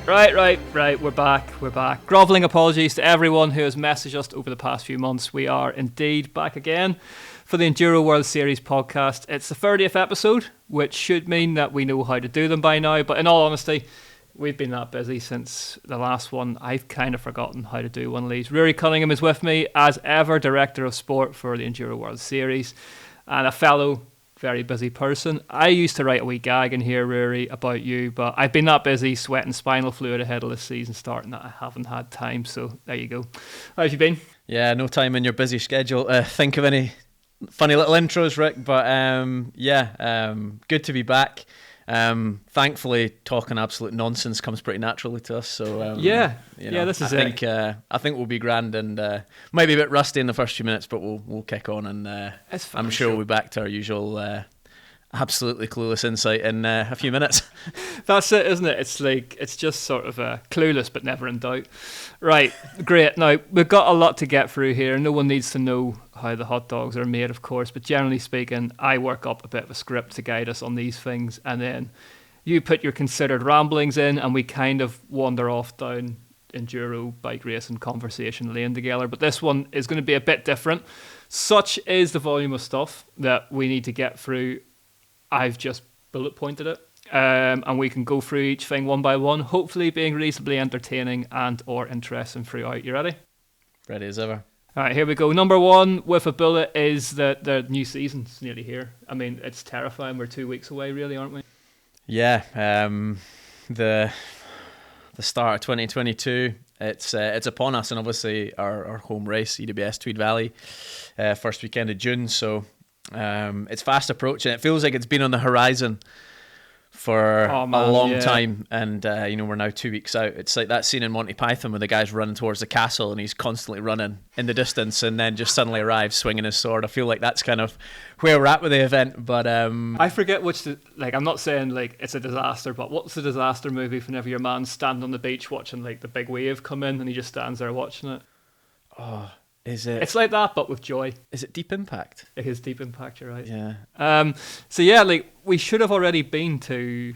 Right. We're back. Grovelling apologies to everyone who has messaged us over the past few months. We are indeed back again for the Enduro World Series podcast. It's the 30th episode, which should mean that we know how to do them by now. But in all honesty, we've been that busy since the last one. I've kind of forgotten how to do one of these. Ruaridh Cunningham is with me, as ever, Director of Sport for the Enduro World Series, and a fellow very busy person. I used to write a wee gag in here, Ruaridh, about you, but I've been that busy sweating spinal fluid ahead of this season starting that I haven't had time, so there you go. How have you been? Yeah, no time in your busy schedule to think of any funny little intros, Rick, but good to be back. Thankfully, talking absolute nonsense comes pretty naturally to us. So this is it. I think we'll be grand, and might be a bit rusty in the first few minutes, but we'll kick on, and I'm sure we'll be back to our usual absolutely clueless insight in a few minutes. That's it, isn't it? It's just sort of clueless but never in doubt. Right, great. Now, we've got a lot to get through here. No one needs to know how the hot dogs are made, of course, but generally speaking, I work up a bit of a script to guide us on these things, and then you put your considered ramblings in, and we kind of wander off down enduro bike racing conversation lane together. But this one is going to be a bit different. Such is the volume of stuff that we need to get through. I've just bullet pointed it, and we can go through each thing one by one, hopefully being reasonably entertaining and or interesting throughout. You ready? Ready as ever. All right, here we go. Number one with a bullet is that the new season's nearly here. I mean, it's terrifying. We're 2 weeks away, really, aren't we? Yeah, the start of 2022, it's upon us, and obviously our home race, EWS Tweed Valley, first weekend of June, so it's fast approaching. It feels like it's been on the horizon for a long time, and we're now 2 weeks out. It's like that scene in Monty Python where the guy's running towards the castle and he's constantly running in the distance and then just suddenly arrives swinging his sword. I feel like that's kind of where we're at with the event, but I forget I'm not saying like it's a disaster, but what's the disaster movie whenever your man's standing on the beach watching like the big wave come in and he just stands there watching it? Is it? It's like that, but with joy. Is it Deep Impact? It is Deep Impact, you're right. Yeah. We should have already been to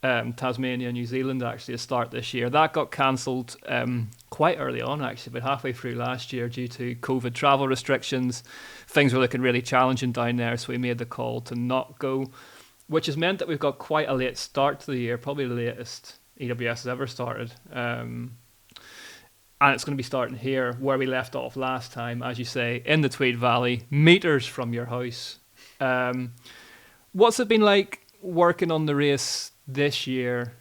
Tasmania, New Zealand, actually, to start this year. That got cancelled quite early on, actually, about halfway through last year due to COVID travel restrictions. Things were looking really challenging down there, so we made the call to not go, which has meant that we've got quite a late start to the year, probably the latest EWS has ever started. And it's going to be starting here where we left off last time, as you say, in the Tweed Valley, meters from your house. What's it been like working on the race this year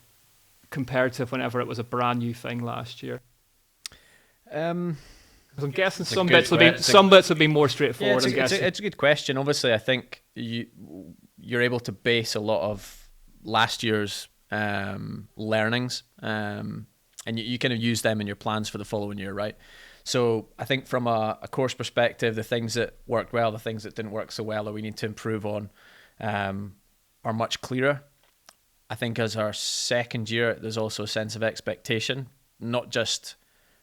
compared to whenever it was a brand new thing last year? I'm guessing some bits will be more straightforward. It's a good question. Obviously, I think you're able to base a lot of last year's learnings. And you kind of use them in your plans for the following year, right? So I think from a course perspective, the things that worked well, the things that didn't work so well that we need to improve on are much clearer. I think as our second year, there's also a sense of expectation, not just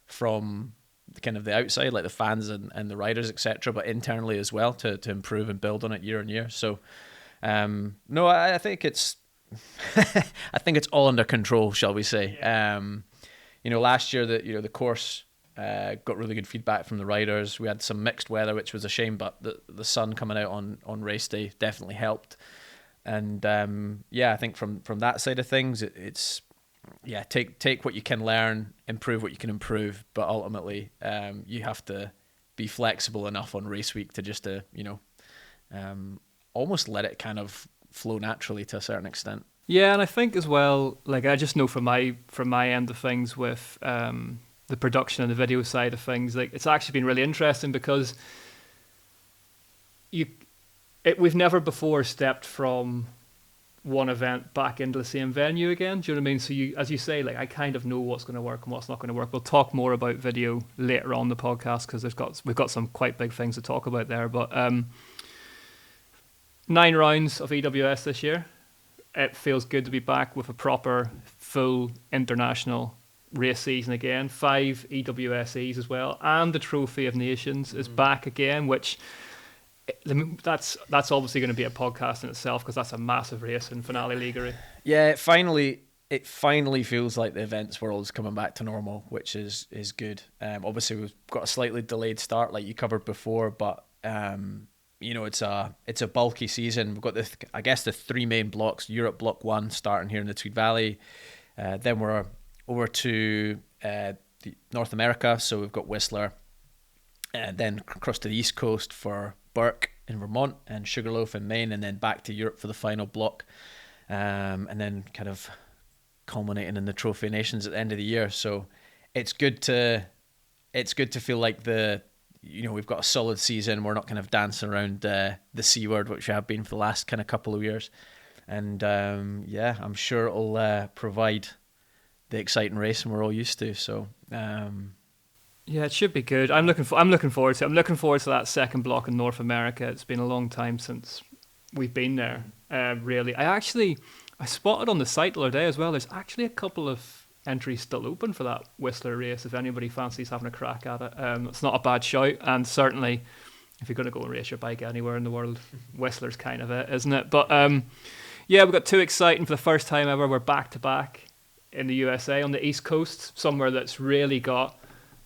from kind of the outside, like the fans and the riders, etc., but internally as well to improve and build on it year on year. So I think it's I think it's all under control, shall we say. Yeah. Last year the course got really good feedback from the riders. We had some mixed weather, which was a shame, but the sun coming out on race day definitely helped. And I think from that side of things, it's take what you can learn, improve what you can improve, but ultimately you have to be flexible enough on race week to just almost let it kind of flow naturally to a certain extent. Yeah, and I think as well, like I just know from my end of things with the production and the video side of things, like it's actually been really interesting because we've never before stepped from one event back into the same venue again. Do you know what I mean? So as you say, like I kind of know what's going to work and what's not going to work. We'll talk more about video later on the podcast because we've got some quite big things to talk about there. But 9 rounds of EWS this year. It feels good to be back with a proper, full international race season again. 5 EWS-Es as well, and the Trophy of Nations is back again, which that's obviously going to be a podcast in itself because that's a massive race in Finale Leaguery. Yeah, finally it finally feels like the events world is coming back to normal, which is good. Obviously, we've got a slightly delayed start, like you covered before, but it's a bulky season. We've got the three main blocks: Europe Block 1 starting here in the Tweed Valley. Then we're over to North America, so we've got Whistler, then across to the East Coast for Burke in Vermont and Sugarloaf in Maine, and then back to Europe for the final block, and then kind of culminating in the Trophy Nations at the end of the year. So it's good to feel like we've got a solid season. We're not kind of dancing around the C word, which we have been for the last kind of couple of years. And I'm sure it'll provide the exciting racing we're all used to. So yeah, it should be good. I'm looking forward to it. I'm looking forward to that second block in North America. It's been a long time since we've been there. Really, I spotted on the site the other day as well. There's actually a couple of entries still open for that Whistler race. If anybody fancies having a crack at it, it's not a bad shout. And certainly, if you're going to go and race your bike anywhere in the world, Whistler's kind of it, isn't it? But we've got two exciting for the first time ever. We're back to back in the USA on the East Coast, somewhere that's really got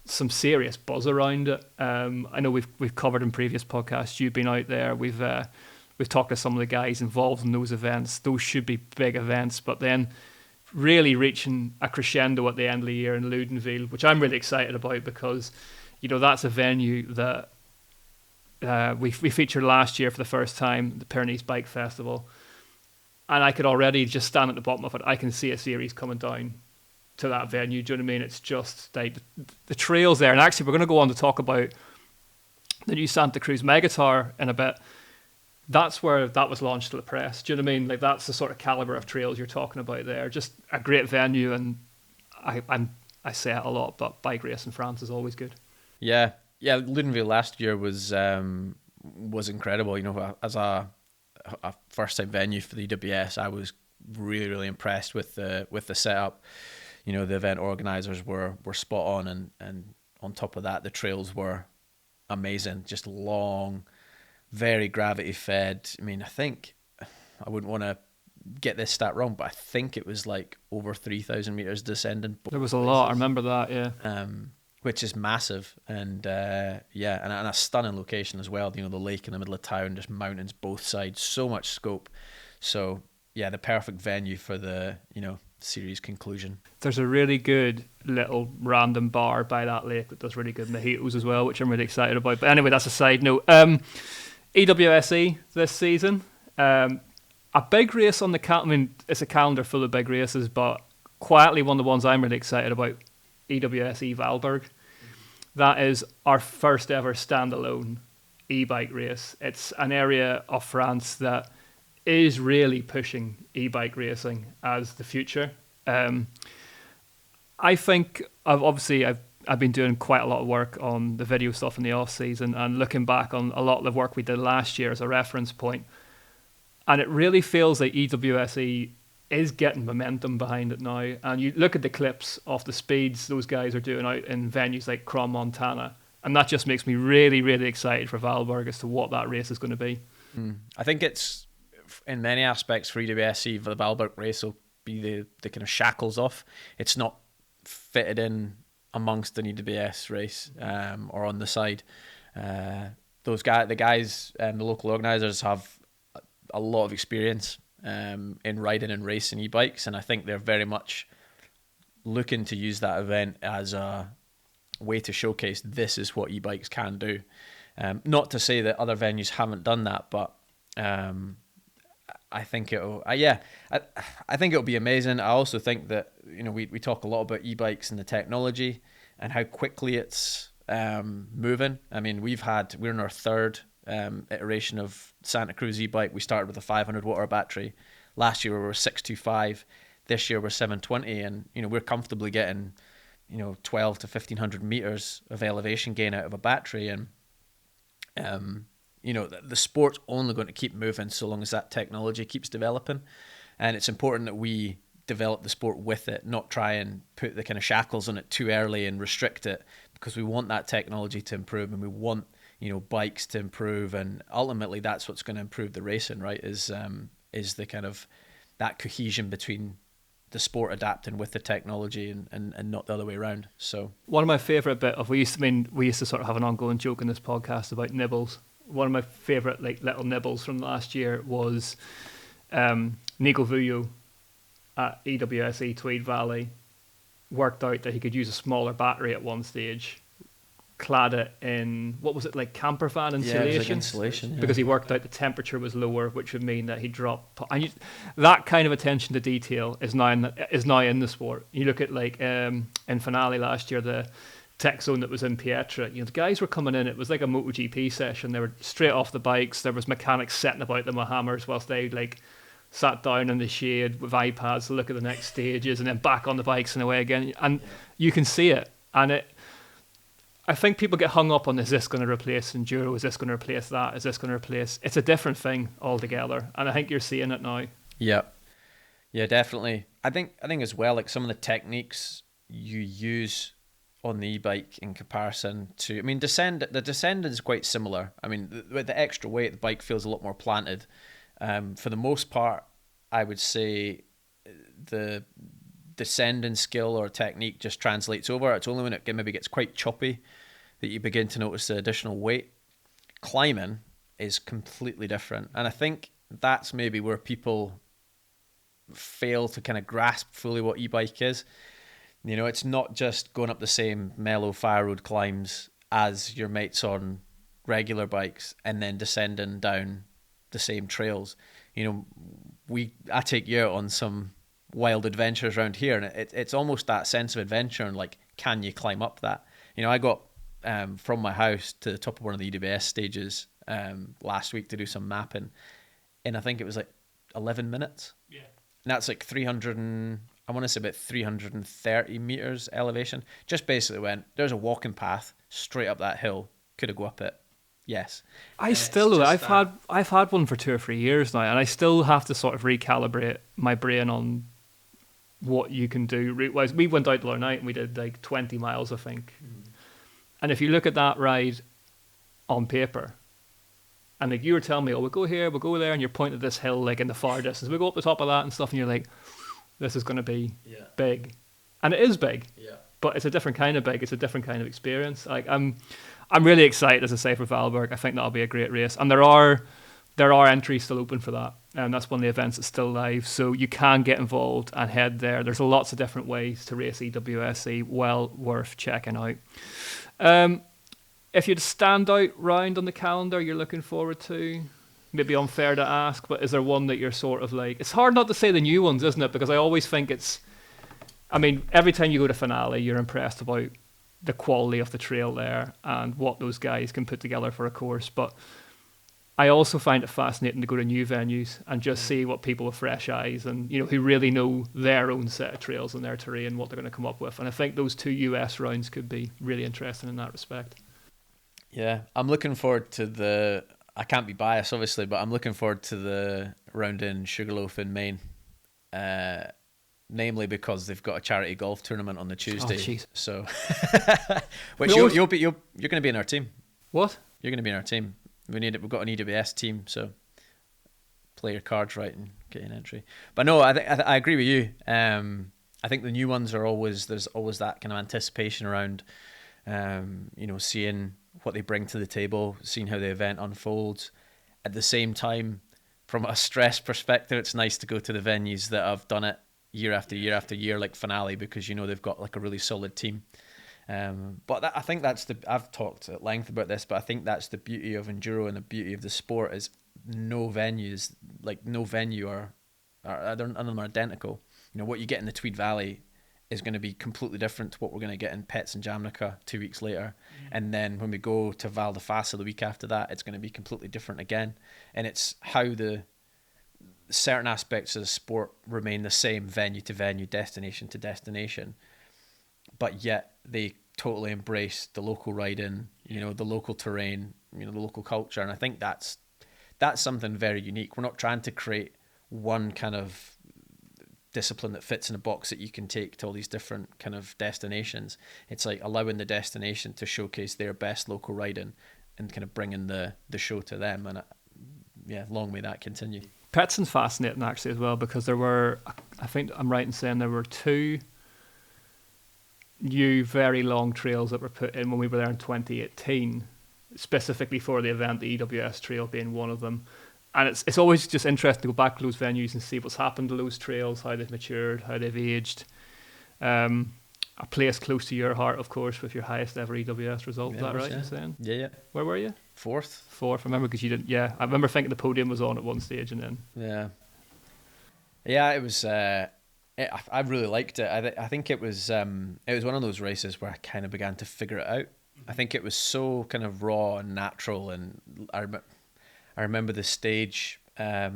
some serious buzz around it. I know we've covered in previous podcasts. You've been out there. We've talked to some of the guys involved in those events. Those should be big events, but then really reaching a crescendo at the end of the year in Loudenvielle, which I'm really excited about because, that's a venue that we featured last year for the first time, the Pyrenees Bike Festival. And I could already just stand at the bottom of it. I can see a series coming down to that venue. Do you know what I mean? It's just like the trails there. And actually, we're going to go on to talk about the new Santa Cruz Megatower in a bit. That's where that was launched to the press. Do you know what I mean? Like, that's the sort of caliber of trails you're talking about there. Just a great venue, and I say it a lot, but bike race in France is always good. Yeah. Loudenvielle last year was incredible. As a first-time venue for the EWS, I was really, really impressed with the setup. The event organisers were spot on, and on top of that, the trails were amazing. Just long, very gravity fed. I mean, I think, I wouldn't want to get this stat wrong, but I think it was like over 3,000 meters descending. There was a lot. I remember that. Yeah. Which is massive, and and a stunning location as well. The lake in the middle of town, just mountains both sides, so much scope. So yeah, the perfect venue for the series conclusion. There's a really good little random bar by that lake that does really good mojitos as well, which I'm really excited about. But anyway, that's a side note. EWS-E this season, a big race on the calendar. I mean, it's a calendar full of big races, but quietly one of the ones I'm really excited about, EWS-E Valberg. That is our first ever standalone e-bike race. It's an area of France that is really pushing e-bike racing as the future. I think I've been doing quite a lot of work on the video stuff in the off season, and looking back on a lot of the work we did last year as a reference point, and it really feels like EWS-E is getting momentum behind it now. And you look at the clips of the speeds those guys are doing out in venues like Crom, Montana, and that just makes me really, really excited for Valberg as to what that race is going to be. I think it's, in many aspects, for EWS-E, the Valberg race will be the kind of shackles off. It's not fitted in amongst an EWS race or on the side. The guys, the local organisers have a lot of experience in riding and racing e-bikes, and I think they're very much looking to use that event as a way to showcase this is what e-bikes can do. Not to say that other venues haven't done that, but I think it'll be amazing. I also think that we talk a lot about e-bikes and the technology and how quickly it's moving. I mean, we're in our third iteration of Santa Cruz e-bike. We started with a 500 watt battery. Last year we were 625. This year we're 720, and we're comfortably getting 12 to 1500 meters of elevation gain out of a battery, and the sport's only going to keep moving so long as that technology keeps developing. And it's important that we develop the sport with it, not try and put the kind of shackles on it too early and restrict it, because we want that technology to improve, and we want bikes to improve, and ultimately that's what's going to improve the racing, right? Is the kind of that cohesion between the sport adapting with the technology and not the other way around. So one of my favourite bit of we used to sort of have an ongoing joke in this podcast about nibbles. One of my favourite little nibbles from last year was Nico Vujo at EWS-E Tweed Valley worked out that he could use a smaller battery at one stage, clad it in, what was it, like campervan insulation? Yeah, it was like insulation, yeah. Because he worked out the temperature was lower, which would mean that he'd drop. And that kind of attention to detail is now in the sport. You look at in Finale last year, the tech zone that was in Pietra, the guys were coming in, it was like a MotoGP session. They were straight off the bikes. There was mechanics setting about them with hammers whilst they sat down in the shade with iPads to look at the next stages and then back on the bikes and away again. And you can see it. And I think people get hung up on, is this going to replace Enduro? Is this going to replace that? Is this going to replace... It's a different thing altogether. And I think you're seeing it now. Yeah. Yeah, definitely. I think as well, some of the techniques you use on the e-bike in comparison to... the Descendant is quite similar. With the extra weight, the bike feels a lot more planted. For the most part, I would say the descending skill or technique just translates over. It's only when it maybe gets quite choppy that you begin to notice the additional weight. Climbing is completely different. And I think that's maybe where people fail to kind of grasp fully what e-bike is. It's not just going up the same mellow fire road climbs as your mates on regular bikes and then descending down the same trails. I take you out on some wild adventures around here, and it's almost that sense of adventure and can you climb up that? I got from my house to the top of one of the EWS stages last week to do some mapping, and I think it was 11 minutes. Yeah. And that's 300 and I want to say about 330 meters elevation. Just basically went, there's a walking path straight up that hill, could have go up it. Yes. I've had one for 2 or 3 years now, and I still have to sort of recalibrate my brain on what you can do route-wise. We went out the other night and we did 20 miles, I think. And if you look at that ride on paper, and you were telling me, we'll go here, we'll go there, and you're pointing at this hill in the far distance. We go up the top of that and stuff, and you're like, this is going to be big. And it is big. Yeah. But it's a different kind of big. It's a different kind of experience. I'm really excited, as I say, for Valberg. I think that'll be a great race. And there are entries still open for that. And that's one of the events that's still live. So you can get involved and head there. There's lots of different ways to race EWS-E. Well worth checking out. If you'd stand out round on the calendar you're looking forward to, maybe unfair to ask, but is there one that you're sort of it's hard not to say the new ones, isn't it? Because I always think every time you go to Finale, you're impressed about the quality of the trail there and what those guys can put together for a course. But I also find it fascinating to go to new venues and just see what people with fresh eyes and, who really know their own set of trails and their terrain, what they're going to come up with. And I think those 2 US rounds could be really interesting in that respect. Yeah, I'm looking forward to I can't be biased, obviously, but I'm looking forward to the round in Sugarloaf in Maine. Namely because they've got a charity golf tournament on the Tuesday. Oh, so, which you're going to be in our team. What? You're going to be in our team. We've got an EWS team, so play your cards right and get an entry. But no, I agree with you. I think the new ones there's always that kind of anticipation around, seeing what they bring to the table, seeing how the event unfolds. At the same time, from a stress perspective, it's nice to go to the venues that have done it year after year after year, like Finale, because they've got a really solid team. But I think I've talked at length about this, but I think that's the beauty of Enduro and the beauty of the sport is no venue are none of them are identical. What you get in the Tweed Valley is going to be completely different to what we're going to get in Pets and Jamnica 2 weeks later. And then when we go to Val di Fassa the week after that, it's going to be completely different again. And it's how the certain aspects of the sport remain the same venue to venue, destination to destination, but yet they totally embrace the local riding, the local terrain, the local culture. And I think that's something very unique. We're not trying to create one kind of discipline that fits in a box that you can take to all these different kind of destinations. It's allowing the destination to showcase their best local riding and kind of bringing the show to them. And long may that continue. Petson's fascinating actually as well, because there were, I I think I'm right in saying there were 2 new very long trails that were put in when we were there in 2018, specifically for the event, the EWS trail being one of them. And it's always just interesting to go back to those venues and see what's happened to those trails, how they've matured, how they've aged. A place close to your heart, of course, with your highest ever EWS result. Is that right? Yeah. You're saying? Yeah. Where were you? Fourth. I remember, because you didn't. Yeah, I remember thinking the podium was on at one stage, and then. Yeah. It was. I really liked it. I think it was one of those races where I kind of began to figure it out. I think it was so kind of raw and natural, and I remember the stage at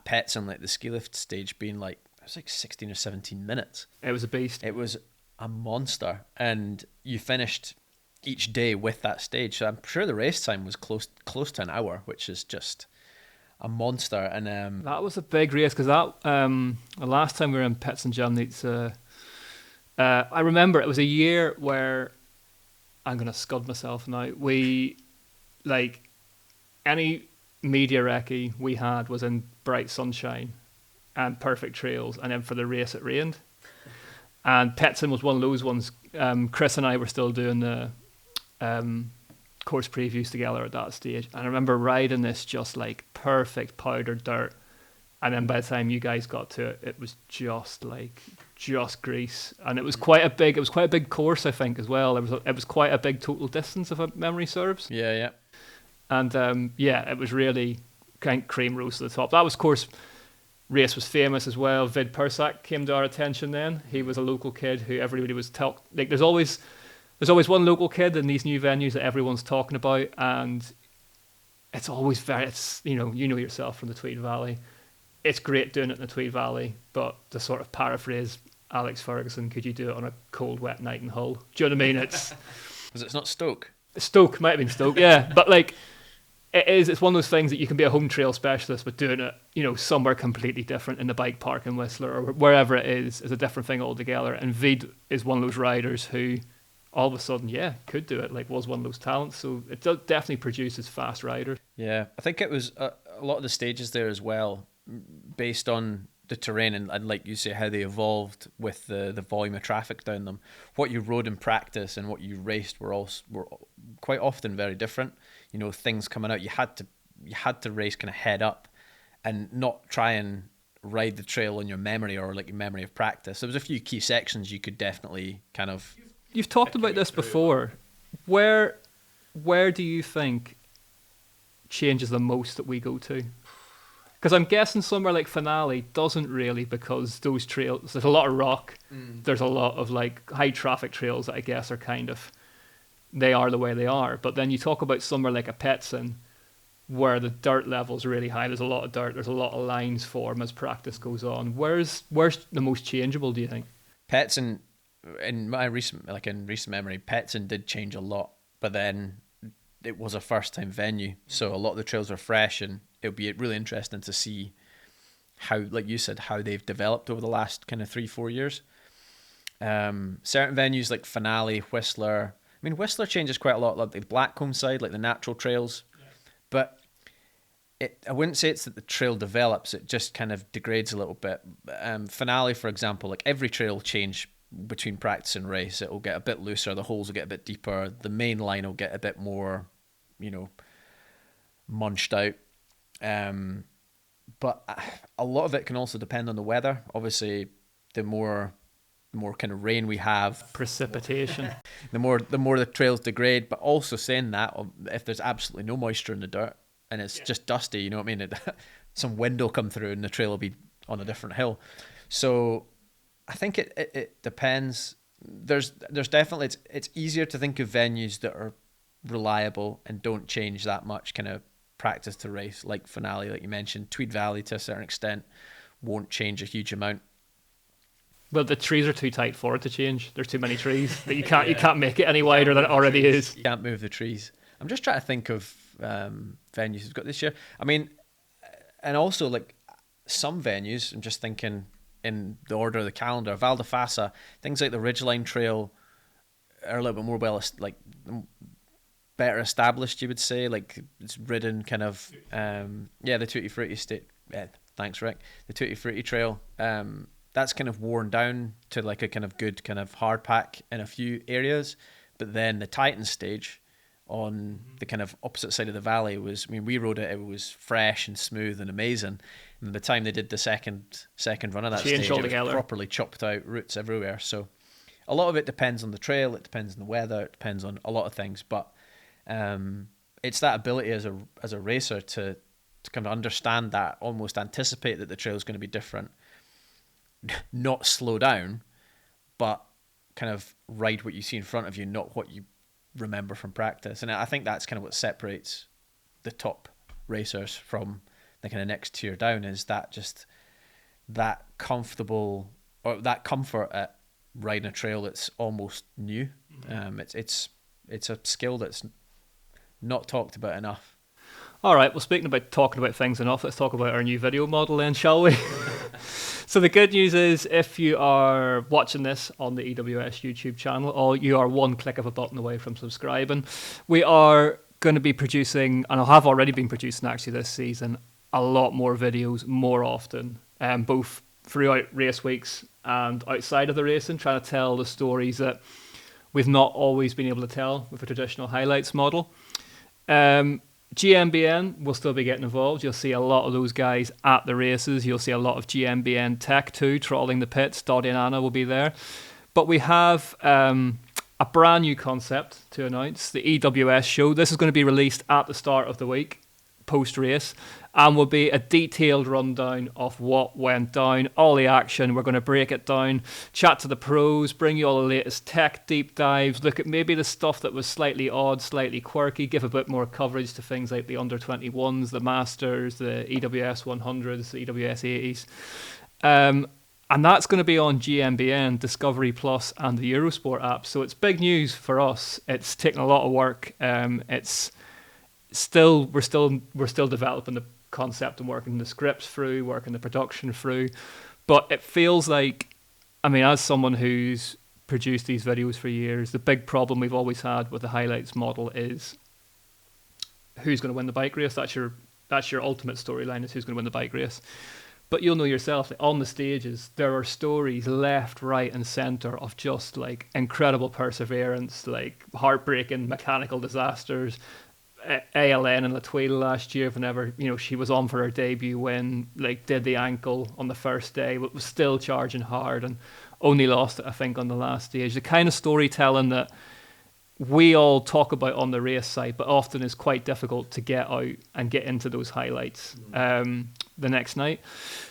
Petson, like the ski lift stage, being like, it was like 16 or 17 minutes. It was a beast. It was a monster, and you finished each day with that stage. So I'm sure the race time was close to an hour, which is just a monster. And that was a big race, because that the last time we were in Petson Jamnitz, I remember it was a year where, I'm gonna scud myself now, we, like, any media recce we had was in bright sunshine and perfect trails, and then for the race it rained. And Petson was one of those ones. Chris and I were still doing the course previews together at that stage, and I remember riding this just like perfect powdered dirt, and then by the time you guys got to it, it was just grease, and it was quite a big course, I think, as well. It was quite a big total distance, if memory serves. Yeah. And it was really kind of cream rose to the top. That was, of course, race was famous as well. Vid Persak came to our attention then. He was a local kid who everybody was like. There's always one local kid in these new venues that everyone's talking about, and it's always you know yourself from the Tweed Valley. It's great doing it in the Tweed Valley, but to sort of paraphrase Alex Ferguson, could you do it on a cold, wet night in Hull? Do you know what I mean? It's not Stoke. Stoke might have been Stoke, yeah, but like. It's one of those things that you can be a home trail specialist, but doing it, somewhere completely different in the bike park in Whistler or wherever it is a different thing altogether. And Vid is one of those riders who all of a sudden, could do it, like was one of those talents. So it definitely produces fast riders. Yeah, I think it was a lot of the stages there as well, based on the terrain and like you say, how they evolved with the volume of traffic down them. What you rode in practice and what you raced were quite often very different. Things coming out, you had to race kind of head up and not try and ride the trail on your memory or like your memory of practice. There was a few key sections you could definitely kind of. You've talked about this before. Where do you think changes the most that we go to? Because I'm guessing somewhere like Finale doesn't really, because those trails, there's a lot of rock. There's a lot of like high traffic trails that I guess are kind of, they are the way they are. But then you talk about somewhere like a Petson, where the dirt level's really high. There's a lot of dirt. There's a lot of lines form as practice goes on. Where's the most changeable, do you think? Petson, in recent memory, Petson did change a lot. But then it was a first time venue, so a lot of the trails were fresh, and it'll be really interesting to see how, like you said, how they've developed over the last kind of 3-4 years. Certain venues like Finale, Whistler. I mean, Whistler changes quite a lot, like the Blackcomb side, like the natural trails. Yeah. But I wouldn't say it's that the trail develops, it just kind of degrades a little bit. Finale, for example, like every trail will change between practice and race. It will get a bit looser, the holes will get a bit deeper, the main line will get a bit more, munched out. But a lot of it can also depend on the weather. Obviously, the more kind of rain we have, precipitation, the more the trails degrade. But also saying that, if there's absolutely no moisture in the dirt and it's just dusty, you know what I mean? Some wind will come through and the trail will be on a different hill. So I think it depends. There's definitely, it's easier to think of venues that are reliable and don't change that much kind of practice to race, like Finale, like you mentioned. Tweed Valley to a certain extent won't change a huge amount. Well, the trees are too tight for it to change. There's too many trees that you can't make it any wider than it already is. You can't move the trees. I'm just trying to think of venues we've got this year. I mean, and also like some venues, I'm just thinking in the order of the calendar, Val di Fassa, things like the Ridgeline Trail are a little bit more better established, you would say. Like it's ridden kind of, the Tutti Frutti state. Yeah, Thanks, Rick. The Tutti Frutti Trail. That's kind of worn down to like a kind of good kind of hard pack in a few areas, but then the Titan stage on the kind of opposite side of the valley was, I mean, we rode it, it was fresh and smooth and amazing. And by the time they did the second run of that stage, it was properly chopped out, roots everywhere. So a lot of it depends on the trail, it depends on the weather, it depends on a lot of things, but it's that ability as a racer to kind of understand that, almost anticipate that the trail is going to be different, not slow down, but kind of ride what you see in front of you, not what you remember from practice. And I think that's kind of what separates the top racers from the kind of next tier down, is that just that comfortable, or that comfort at riding a trail that's almost new. It's a skill that's not talked about enough. All right, well, speaking about talking about things enough, let's talk about our new video model then, shall we? So the good news is, if you are watching this on the EWS YouTube channel, or you are one click of a button away from subscribing, we are going to be producing, and I have already been producing actually this season, a lot more videos more often, both throughout race weeks and outside of the racing, trying to tell the stories that we've not always been able to tell with a traditional highlights model. GMBN will still be getting involved. You'll see a lot of those guys at the races. You'll see a lot of GMBN tech too, trawling the pits. Dottie and Anna will be there. But we have a brand new concept to announce, the EWS show. This is going to be released at the start of the week, post-race, and will be a detailed rundown of what went down, all the action. We're going to break it down, chat to the pros, bring you all the latest tech deep dives, look at maybe the stuff that was slightly odd, slightly quirky, give a bit more coverage to things like the under-21s, the Masters, the EWS 100s, the EWS-80s. And that's going to be on GMBN, Discovery Plus, and the Eurosport app. So it's big news for us. It's taken a lot of work. We're still developing the concept and working the scripts through, working the production through. But it feels like, I mean, as someone who's produced these videos for years, the big problem we've always had with the highlights model is who's going to win the bike race. That's your ultimate storyline, is who's going to win the bike race. But you'll know yourself that on the stages, there are stories left, right, and centre of just like incredible perseverance, like heartbreaking mechanical disasters. ALN in the Tweed last year, whenever she was on for her debut win, like did the ankle on the first day, but was still charging hard and only lost it, I think, on the last stage. The kind of storytelling that we all talk about on the race site, but often is quite difficult to get out and get into those highlights the next night.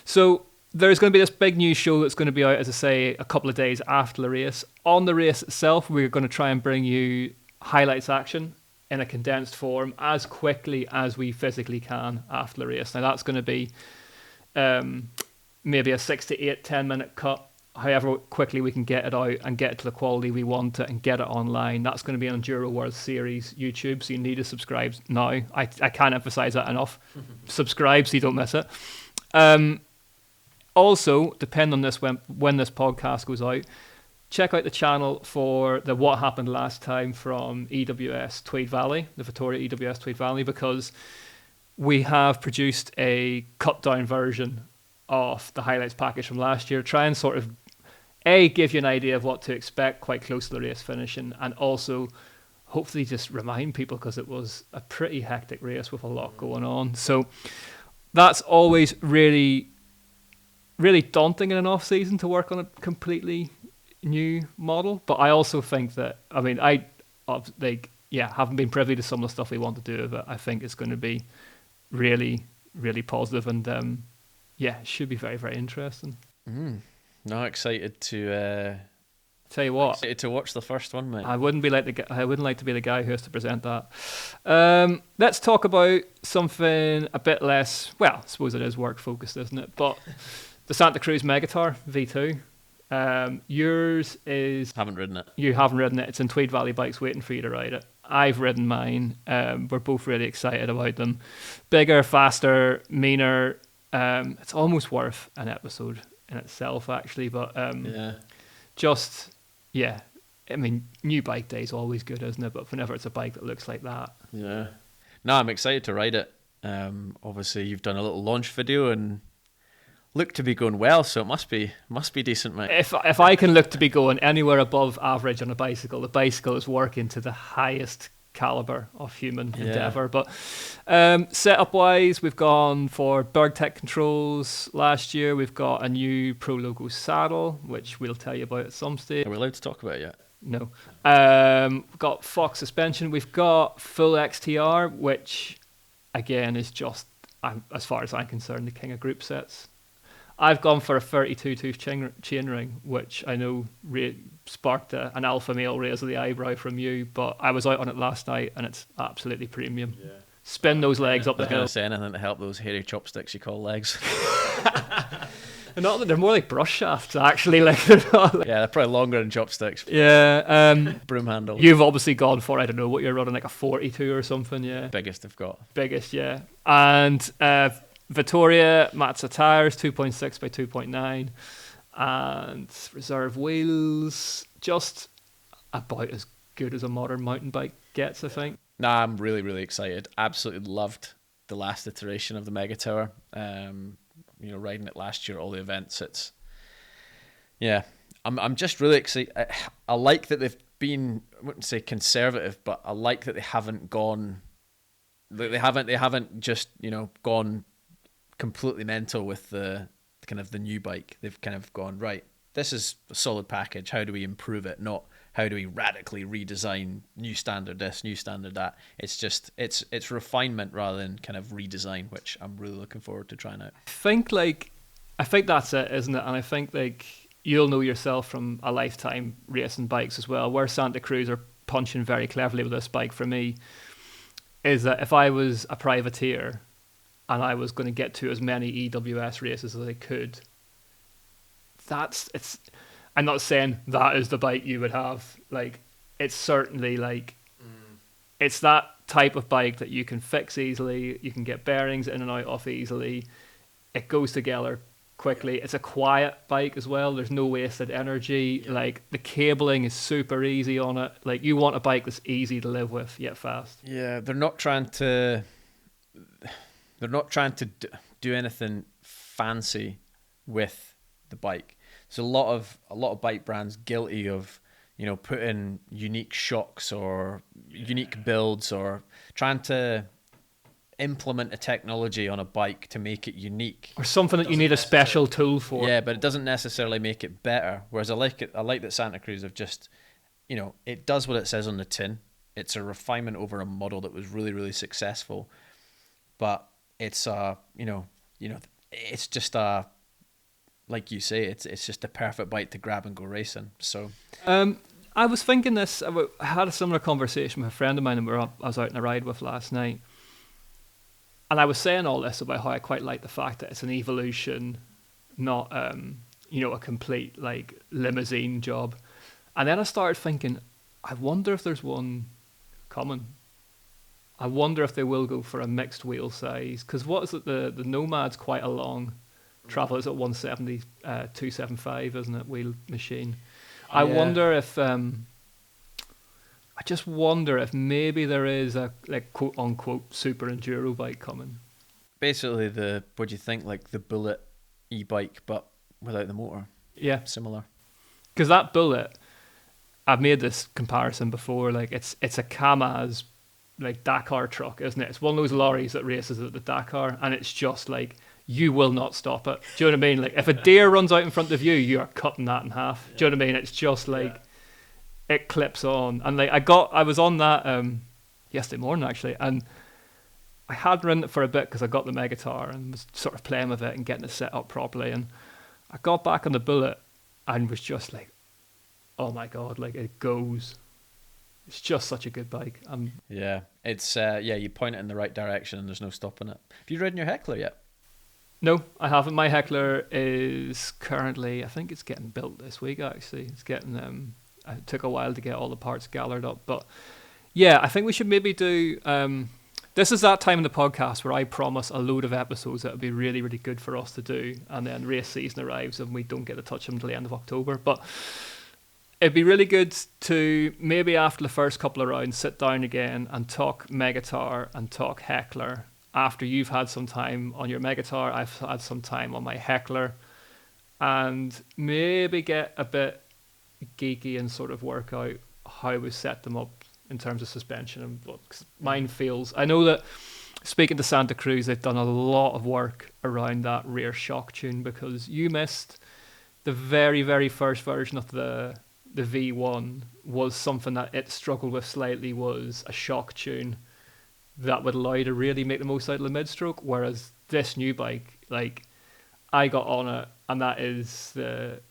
So there's going to be this big news show that's going to be out, as I say, a couple of days after the race. On the race itself, we're going to try and bring you highlights action in a condensed form as quickly as we physically can after the race. Now that's going to be maybe a 6 to 8, 10-minute cut, however quickly we can get it out and get it to the quality we want it and get it online. That's going to be on Enduro World Series YouTube, so you need to subscribe now. I can't emphasize that enough. Subscribe so you don't miss it. Also, depending on this when this podcast goes out, check out the channel for the What Happened Last Time from EWS Tweed Valley, the Vittoria EWS Tweed Valley, because we have produced a cut-down version of the highlights package from last year, try and sort of, give you an idea of what to expect quite close to the race finish, and also hopefully just remind people, because it was a pretty hectic race with a lot going on. So that's always really, really daunting in an off-season to work on a completely new model, but I also think that, I mean, haven't been privy to some of the stuff we want to do with it. I think it's going to be really, really positive, and it should be very, very interesting. No, excited to tell you what, excited to watch the first one, mate. I wouldn't like to be the guy who has to present that. Let's talk about something a bit less, well, I suppose it is work focused, isn't it? But the Santa Cruz Megatower V2. Yours is... Haven't ridden it. You haven't ridden it. It's in Tweed Valley Bikes waiting for you to ride it. I've ridden mine. We're both really excited about them. Bigger, faster, meaner. It's almost worth an episode in itself, actually. But I mean, new bike day is always good, isn't it? But whenever it's a bike that looks like that. Yeah. No, I'm excited to ride it. Obviously, you've done a little launch video, and look to be going well, so it must be decent, mate. If I can look to be going anywhere above average on a bicycle, the bicycle is working to the highest caliber of human endeavor. But setup wise, we've gone for Bergtech controls last year. We've got a new Pro Logo saddle, which we'll tell you about at some stage. Are we allowed to talk about it yet? No. We've got Fox suspension. We've got full XTR, which again is just, as far as I'm concerned, the king of group sets. I've gone for a 32-tooth chain ring, which I know sparked an alpha male raise of the eyebrow from you, but I was out on it last night and it's absolutely premium. Yeah. Spin those legs up the hill. I was going to say anything to help those hairy chopsticks you call legs. They're more like brush shafts, actually. Like they're not like... Yeah, they're probably longer than chopsticks. Yeah. Broom handle. You've obviously gone for, I don't know what you're running, like a 42 or something, yeah. Biggest they've got. Biggest, yeah. And Vittoria Matza tires, 2.6 by 2.9. And reserve wheels, just about as good as a modern mountain bike gets, I think. Nah, I'm really, really excited. Absolutely loved the last iteration of the Megatower. Riding it last year, all the events. I'm just really excited. I like that they've been, I wouldn't say conservative, but I like that they haven't gone. They haven't just gone completely mental with the kind of the new bike. They've kind of gone, right, this is a solid package. How do we improve it? Not how do we radically redesign new standard this, new standard that. It's just it's refinement rather than kind of redesign, which I'm really looking forward to trying out. I think that's it, isn't it? And I think you'll know yourself from a lifetime racing bikes as well, where Santa Cruz are punching very cleverly with this bike for me, is that if I was a privateer and I was going to get to as many EWS races as I could, I'm not saying that is the bike you would have. Like, it's certainly it's that type of bike that you can fix easily, you can get bearings in and out of easily, it goes together quickly. It's a quiet bike as well. There's no wasted energy. Like, the cabling is super easy on it. Like, you want a bike that's easy to live with yet fast. Yeah, they're not trying to do anything fancy with the bike. So a lot of bike brands guilty of putting unique shocks or unique builds or trying to implement a technology on a bike to make it unique or something that you need a special tool for. Yeah, but it doesn't necessarily make it better. Whereas I like that Santa Cruz have just it does what it says on the tin. It's a refinement over a model that was really, really successful, but it's it's just a, like you say, it's just a perfect bike to grab and go racing. So I was thinking this. I had a similar conversation with a friend of mine I was out on a ride with last night, and I was saying all this about how I quite like the fact that it's an evolution, not a complete limousine job. And then I started thinking, I wonder if there's one coming. I wonder if they will go for a mixed wheel size, because what is it? The Nomad's quite a long travel. It's at 170, 275, isn't it? Wheel machine. I wonder if I just wonder if maybe there is a quote unquote super enduro bike coming. Basically, what do you think, like the Bullet e-bike, but without the motor? Yeah, similar. Because that Bullet, I've made this comparison before. Like it's a Kamaz Dakar truck, isn't it? It's one of those lorries that races at the Dakar, and it's just like, you will not stop it. Do you know what I mean? Like, if a deer runs out in front of you, you are cutting that in half. Yeah. Do you know what I mean? It's just it clips on. And I was on that yesterday morning actually, and I had ridden it for a bit because I got the Megatower and was sort of playing with it and getting it set up properly. And I got back on the Bullet and was just like, oh my God, it goes. It's just such a good bike. Yeah, it's you point it in the right direction and there's no stopping it. Have you ridden your Heckler yet? No, I haven't. My Heckler is currently, I think it's getting built this week actually. It's getting, it took a while to get all the parts gathered up. But yeah, I think we should maybe do, this is that time in the podcast where I promise a load of episodes that would be really, really good for us to do. And then race season arrives and we don't get to touch them until the end of October. But it'd be really good to maybe after the first couple of rounds sit down again and talk Megatower and talk Heckler after you've had some time on your Megatower, I've had some time on my Heckler, and maybe get a bit geeky and sort of work out how we set them up in terms of suspension. And mine feels, I know that speaking to Santa Cruz, they've done a lot of work around that rear shock tune, because you missed the very, very first version of the V1 was something that it struggled with slightly, was a shock tune that would allow you to really make the most out of the mid-stroke, whereas this new bike, like, I got on it, and that is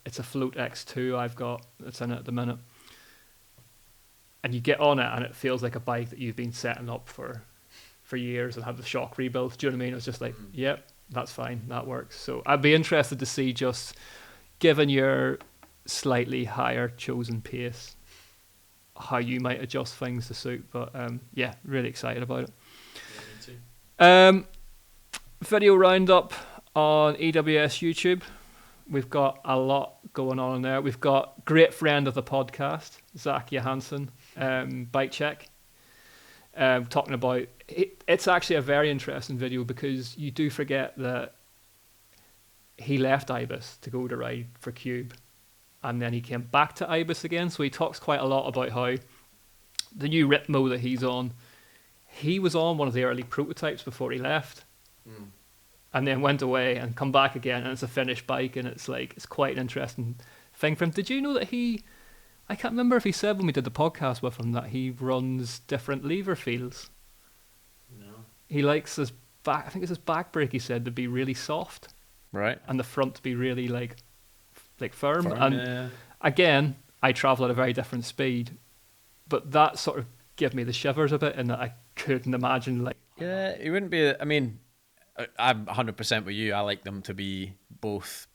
it's a Float X2 I've got that's in it at the minute, and you get on it and it feels like a bike that you've been setting up for years and had the shock rebuilt. Do you know what I mean? It's just like, yep, that's fine, that works. So I'd be interested to see, just given your slightly higher chosen pace, how you might adjust things to suit. But yeah, really excited about it. Yeah, me too. Video roundup on EWS YouTube. We've got a lot going on in there. We've got great friend of the podcast, Zach Johansson, Bike Check, talking about it. It's actually a very interesting video, because you do forget that he left Ibis to go to ride for Cube, and then he came back to Ibis again. So he talks quite a lot about how the new Ritmo that he's on, he was on one of the early prototypes before he left, and then went away and come back again, and it's a finished bike, and it's like, it's quite an interesting thing for him. Did you know that I can't remember if he said when we did the podcast with him that he runs different lever feels? No. He likes his back, I think it's his back brake, he said, to be really soft. Right. And the front to be really like firm. And again, I travel at a very different speed, but that sort of gave me the shivers a bit, in that I couldn't imagine, like... Yeah, it wouldn't be... I mean, I'm 100% with you. I like them to be both...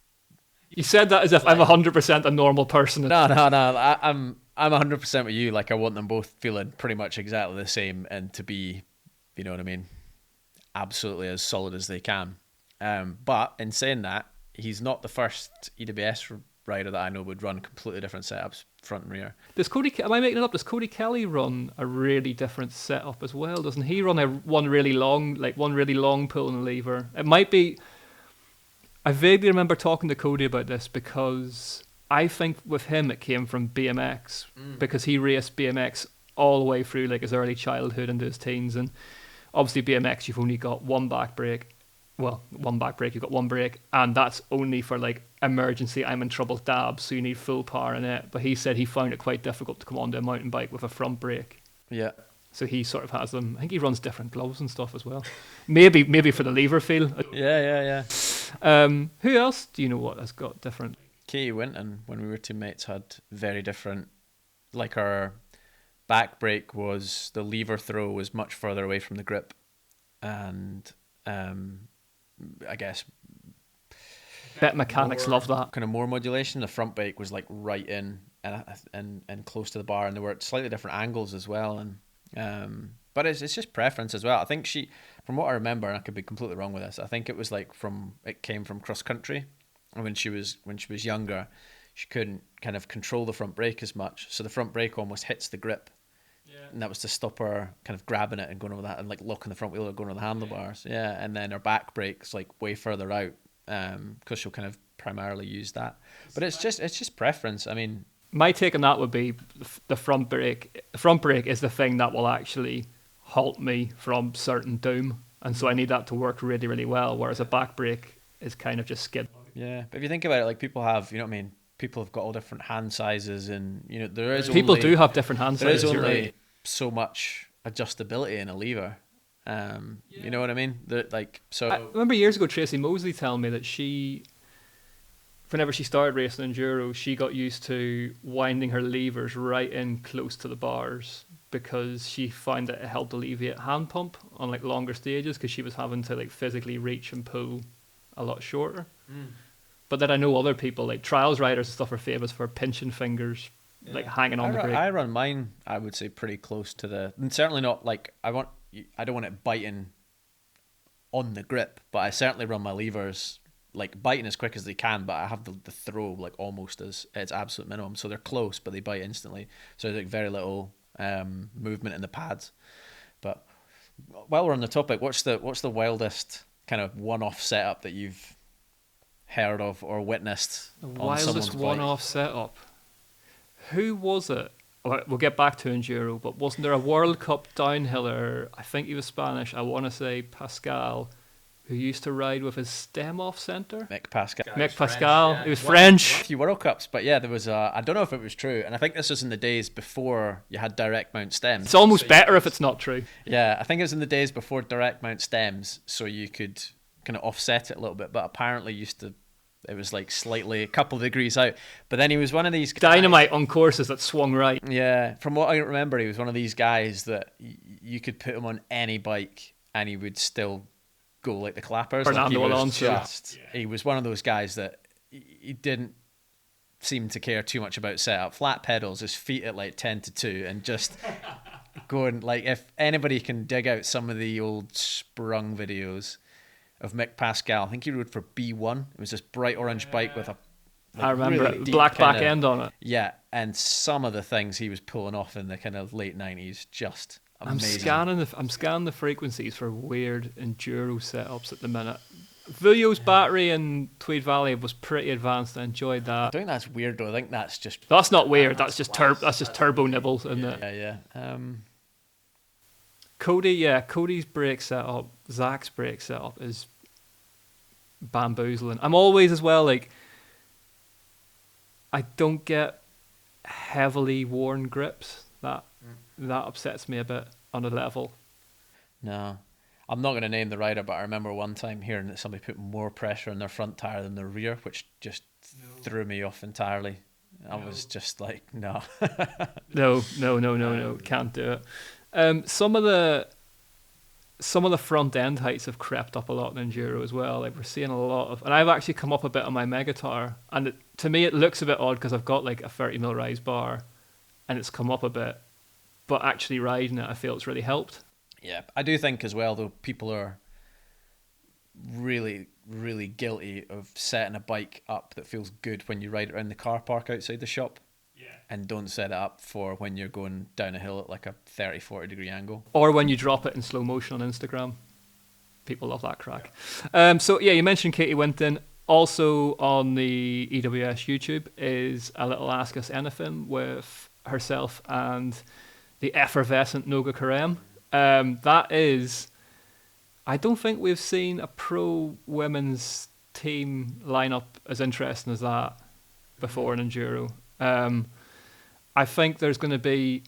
You said that as if I'm 100% a normal person. No. I'm 100% with you. Like, I want them both feeling pretty much exactly the same, and to be, you know what I mean, absolutely as solid as they can. But in saying that, he's not the first EWS rider that I know would run completely different setups, front and rear. Am I making it up? Does Cody Kelly run a really different setup as well? Doesn't he run one really long pull and a lever? It might be... I vaguely remember talking to Cody about this, because I think with him it came from BMX, because he raced BMX all the way through like his early childhood into his teens, and obviously BMX you've only got one back brake. Well, one back brake, you've got one brake, and that's only for like emergency, I'm in trouble dabs, so you need full power in it. But he said he found it quite difficult to come onto a mountain bike with a front brake. Yeah. So he sort of has them. I think he runs different gloves and stuff as well. Maybe for the lever feel. Yeah. Who else do you know what has got different? Katie Winton, when we were teammates, had very different. Like, our back brake was, the lever throw was much further away from the grip, and I guess bet mechanics love that kind of more modulation. The front brake was like right in and close to the bar, and there were slightly different angles as well. And but it's just preference as well. I think she, from what I remember, and I could be completely wrong with this, I think it was like it came from cross country, and when she was younger, she couldn't kind of control the front brake as much, so the front brake almost hits the grip. Yeah. And that was to stop her kind of grabbing it and going over that, and like locking the front wheel or going over the handlebars. Yeah. And then her back brake's like way further out, because she'll kind of primarily use that. But it's just preference. I mean, my take on that would be the front brake. The front brake is the thing that will actually halt me from certain doom, and so I need that to work really, really well. Whereas a back brake is kind of just skid. Yeah, but if you think about it, like, people have, you know what I mean? People have got all different hand sizes, and you know people do have different hand sizes. There is only so much adjustability in a lever. You know what I mean? I remember years ago Tracy Mosley telling me that whenever she started racing enduro, she got used to winding her levers right in close to the bars, because she found that it helped alleviate hand pump on like longer stages, because she was having to like physically reach and pull a lot shorter. But then I know other people, like trials riders and stuff, are famous for pinching fingers, like hanging on the brake. I run mine, I would say, pretty close to and certainly not like, I don't want it biting on the grip, but I certainly run my levers like biting as quick as they can, but I have the throw like almost as its absolute minimum. So they're close, but they bite instantly. So there's like very little movement in the pads. But While we're on the topic, what's the wildest kind of one-off setup that you've heard of or witnessed The on someone's wildest bike? one-off setup. Who was it? We'll get back to Enduro, but wasn't there a World Cup downhiller? I think he was Spanish. I want to say Pascal, who used to ride with his stem off center. Mick Pascal. Mick Pascal. He was French. A few World Cups, but yeah, there was I don't know if it was true, and I think this was in the days before you had direct mount stems. It's almost better if it's not true. Yeah, I think it was in the days before direct mount stems, so you could kind of offset it a little bit, but apparently it was like slightly a couple of degrees out. But then he was one of these guys, Dynamite on courses that swung right. Yeah, from what I remember, he was one of these guys that you could put him on any bike and he would still go like the clappers. Fernando Alonso. He was one of those guys that he didn't seem to care too much about setup. Flat pedals, his feet at like 10-2, and just going like, if anybody can dig out some of the old Sprung videos of Mick Pascal, I think he rode for B1. It was this bright orange bike with a I remember really it. deep Black back kinda- end on it. Yeah, and some of the things he was pulling off in the kind of late 90s, just amazing. I'm scanning the frequencies for weird enduro setups at the minute. Viljo's battery in Tweed Valley was pretty advanced. I enjoyed I that. don't think that's weird though. I think that's just That's not weird. That's just turbo nibbles, isn't it? yeah. Cody's brake setup, Zach's brake setup is bamboozling. I'm always as well like, I don't get heavily worn grips. That upsets me a bit on a level. No, I'm not going to name the rider, but I remember one time hearing that somebody put more pressure on their front tire than their rear, which just threw me off entirely. I was just like, no. No, can't do it. Some of the front end heights have crept up a lot in enduro as well. Like we're seeing a lot of, and I've actually come up a bit on my Megatower, and to me it looks a bit odd because I've got like a 30mm rise bar, and it's come up a bit, but actually riding it, I feel it's really helped. Yeah, I do think as well, though, people are really, really guilty of setting a bike up that feels good when you ride around the car park outside the shop. Yeah. And don't set it up for when you're going down a hill at like a 30-40 degree angle. Or when you drop it in slow motion on Instagram. People love that crack. So yeah, you mentioned Katie Winton. Also on the EWS YouTube is a little Ask Us Anything with herself and the effervescent Noga Karem. That is, I don't think we've seen a pro women's team lineup as interesting as that before in enduro. I think there's going to be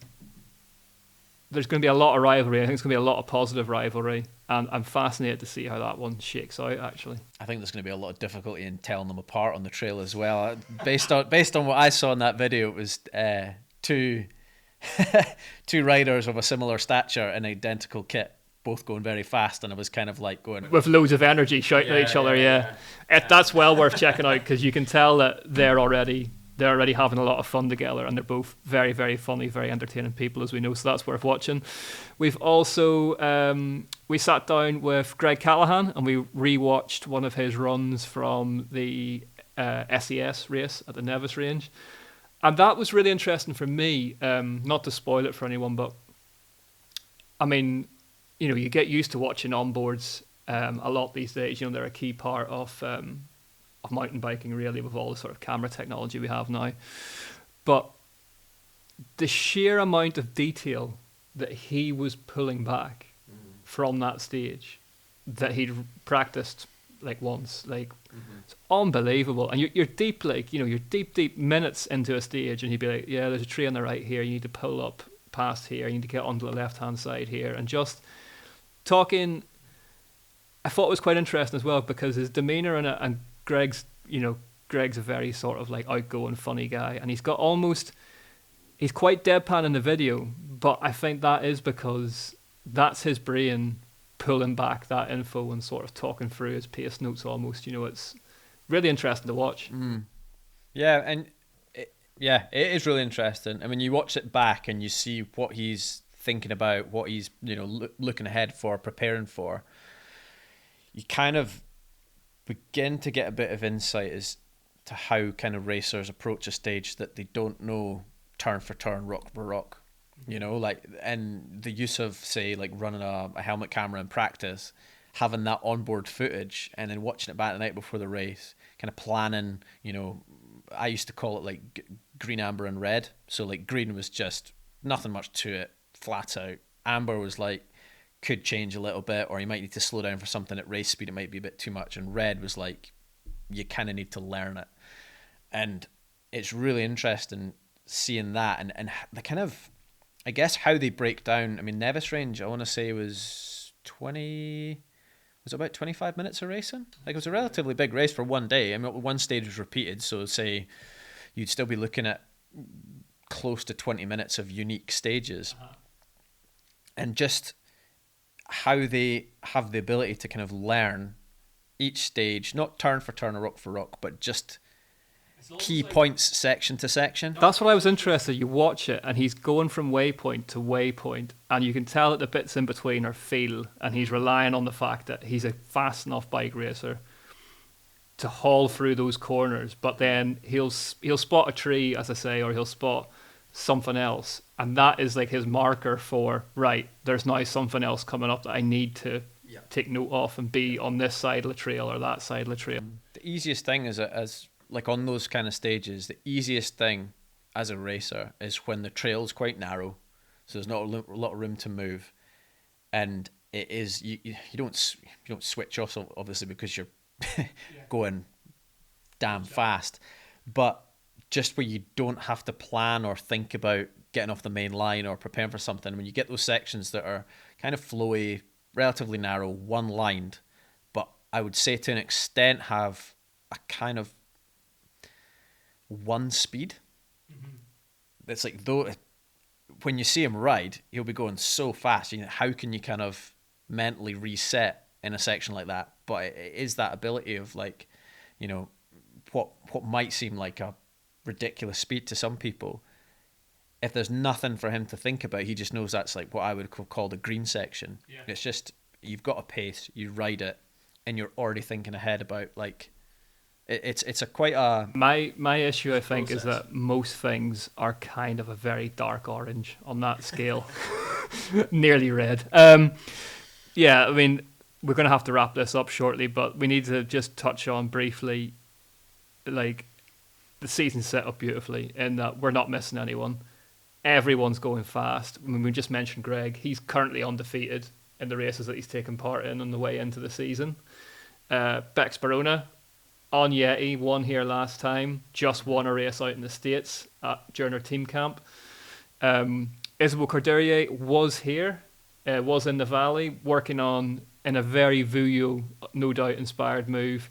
a lot of rivalry. I think it's going to be a lot of positive rivalry, and I'm fascinated to see how that one shakes out. Actually, I think there's going to be a lot of difficulty in telling them apart on the trail as well. Based on what I saw in that video, it was two riders of a similar stature in identical kit, both going very fast, and I was kind of like going with loads of energy shouting at each other. Yeah. That's well worth checking out because you can tell that they're already having a lot of fun together, and they're both very, very funny, very entertaining people, as we know. So that's worth watching. We've also we sat down with Greg Callahan and we rewatched one of his runs from the SES race at the Nevis range. And that was really interesting for me, not to spoil it for anyone, but I mean, you get used to watching onboards a lot these days. They're a key part of mountain biking, really, with all the sort of camera technology we have now. But the sheer amount of detail that he was pulling back from that stage that he'd practiced like once, it's unbelievable. And you're deep, you're deep minutes into a stage, and he'd be like, yeah, there's a tree on the right here, you need to pull up past here, you need to get onto the left hand side here, and just talking. I thought it was quite interesting as well because his demeanor and Greg's a very sort of like outgoing, funny guy, and he's quite deadpan in the video, but I think that is because that's his brain pulling back that info and sort of talking through his pace notes almost. It's really interesting to watch. Yeah, and it is really interesting. I mean, you watch it back and you see what he's thinking about, what he's looking ahead for, preparing for. You kind of begin to get a bit of insight as to how kind of racers approach a stage that they don't know turn for turn, rock for rock. you know, like, and the use of, say, like running a helmet camera in practice, having that onboard footage and then watching it back the night before the race, kind of planning, you know, I used to call it like green, amber and red. So like green was just nothing much to it, flat out. Amber was like, could change a little bit, or you might need to slow down for something at race speed, it might be a bit too much. And red was like, you kind of need to learn it. And it's really interesting seeing that and the kind of, I guess, how they break down. I mean, Nevis Range, I want to say was about 25 minutes of racing. Like, it was a relatively big race for one day. I mean, one stage was repeated, so say you'd still be looking at close to 20 minutes of unique stages. And just how they have the ability to kind of learn each stage, not turn for turn or rock for rock, but just key points section to section. That's what I was interested. You watch it and he's going from waypoint to waypoint, and you can tell that the bits in between are feel, and he's relying on the fact that he's a fast enough bike racer to haul through those corners. But then he'll spot a tree, as I say, or he'll spot something else, and that is like his marker for, right, there's now something else coming up that I need to take note of and be on this side of the trail or that side of the trail. The easiest thing is, as like on those kind of stages, the easiest thing as a racer is when the trail's quite narrow, so there's not a lot of room to move, and it is you don't switch off, obviously, because you're going damn fast, but just where you don't have to plan or think about getting off the main line or preparing for something, when you get those sections that are kind of flowy, relatively narrow, one-lined, but I would say to an extent have a kind of one speed. It's like, though, when you see him ride, he'll be going so fast. You know, how can you kind of mentally reset in a section like that? But it is that ability of, like, you know, what might seem like a ridiculous speed to some people. If there's nothing for him to think about, he just knows that's like what I would call the green section. Yeah. It's just, you've got a pace, you ride it, and you're already thinking ahead about, like, it's a quite a... My issue, I think, is that most things are kind of a very dark orange on that scale. Nearly red. Yeah, I mean, we're going to have to wrap this up shortly, but we need to just touch on briefly, like, the season's set up beautifully in that we're not missing anyone. Everyone's going fast. I mean, we just mentioned Greg. He's currently undefeated in the races that he's taken part in on the way into the season. Bex Barona on Yeti, won here last time, just won a race out in the States during her team camp. Isabel Cordelier was here, was in the Valley, working on, in a very Vuyo, no doubt inspired move,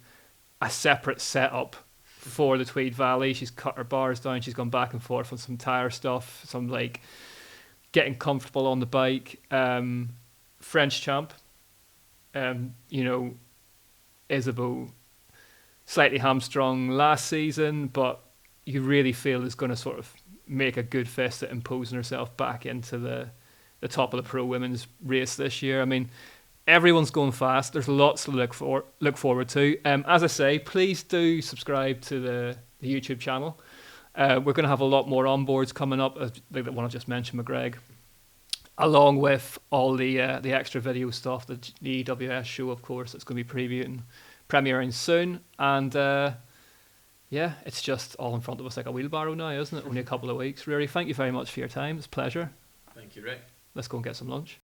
a separate setup for the Tweed Valley. She's cut her bars down, she's gone back and forth on some tire stuff, some like getting comfortable on the bike. French champ, you know, Isabel, slightly hamstrung last season, but you really feel is going to sort of make a good fist at imposing herself back into the top of the pro women's race this year. I mean, everyone's going fast. There's lots to look forward to. As I say, please do subscribe to the YouTube channel. We're going to have a lot more onboards coming up, like the one I just mentioned, McGreg, along with all the extra video stuff, the EWS show, of course, that's going to be premiering soon. And yeah, it's just all in front of us like a wheelbarrow now, isn't it? Only a couple of weeks. Ruaridh, thank you very much for your time. It's a pleasure. Thank you, Rick. Let's go and get some lunch.